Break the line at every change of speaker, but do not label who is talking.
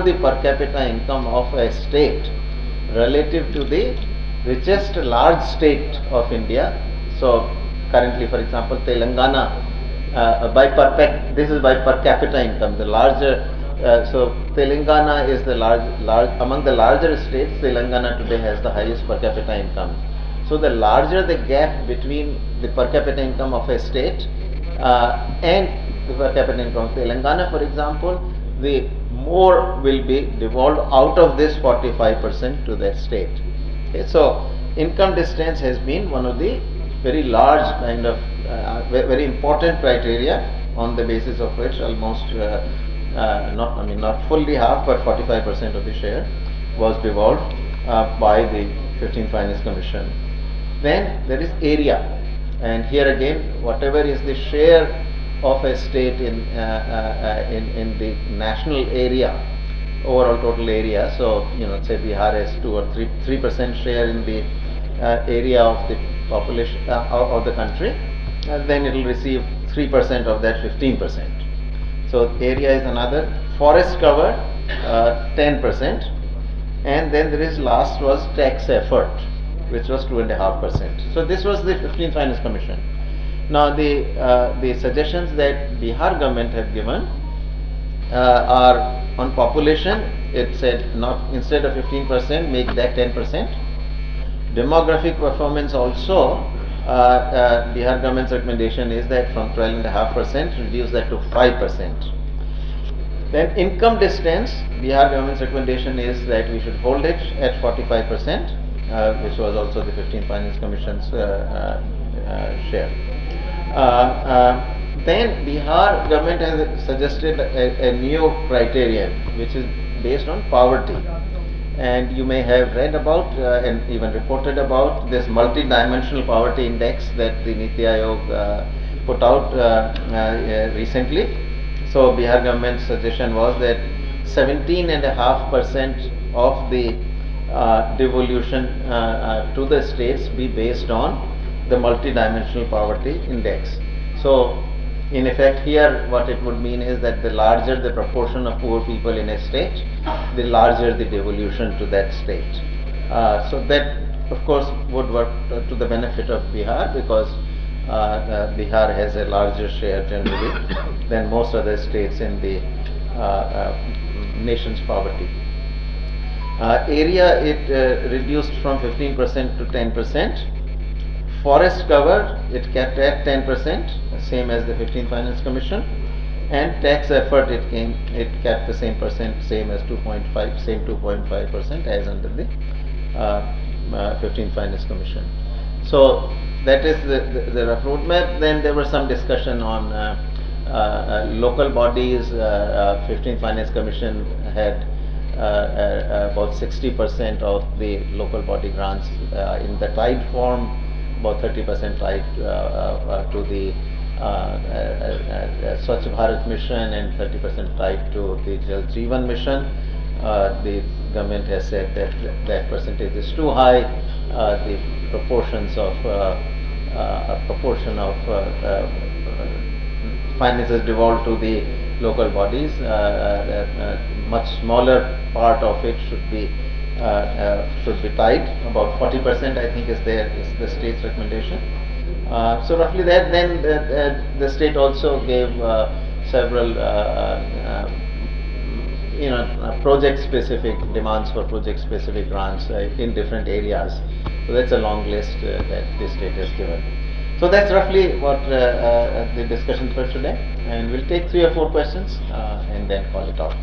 lower the per capita income of a state relative to the richest large state of India. So currently, for example, Telangana, this is by per capita income. The larger, so Telangana is the large among the larger states. Telangana today has the highest per capita income. So the larger the gap between the per capita income of a state and the per capita income of Telangana, for example, the more will be devolved out of this 45% to that state. Okay, so income distance has been one of the very large kind of very important criteria on the basis of which almost not fully half, but 45% of the share was devolved by the 15th Finance Commission. Then there is area, and here again, whatever is the share of a state in the national area, overall total area. So say Bihar has 2 or 3% share in the area of the population of the country, then it will receive 3% of that 15%. So area is another. Forest cover 10%, and then there is last was tax effort, which was 2.5%. So this was the 15th Finance Commission. Now the suggestions that Bihar government have given are on population. It said not instead of 15%, make that 10%. Demographic performance also, Bihar government's recommendation is that from 12.5% reduce that to 5%. Then income distance, Bihar government's recommendation is that we should hold it at 45%, which was also the 15th Finance Commission's share. Then Bihar government has suggested a new criterion which is based on poverty, and you may have read about and even reported about this multi-dimensional poverty index that the Niti Aayog put out recently. So Bihar government's suggestion was that 17.5% of the devolution to the states be based on the multi-dimensional poverty index. So in effect here what it would mean is that the larger the proportion of poor people in a state, the larger the devolution to that state. So that of course would work to the benefit of Bihar, because Bihar has a larger share generally than most other states in the nation's poverty. Area it reduced from 15% to 10%. Forest cover it kept at 10%, same as the 15th Finance Commission, and tax effort it kept the same percent, same as 2.5% as under the 15th Finance Commission. So that is the rough roadmap. Then there was some discussion on local bodies. 15th Finance Commission had about 60% of the local body grants in the tied form, about 30% tied to the Swachh Bharat mission, and 30% tied to the Jal Jeevan mission. The government has said that that percentage is too high. The proportions of finances devolved to the local bodies, much smaller part of it should be tied. About 40% I think is the state's recommendation. So roughly that. Then the state also gave several project-specific demands for project-specific grants in different areas. So that's a long list that the state has given. So that's roughly what the discussion for today, and we'll take 3 or 4 questions and then call it off.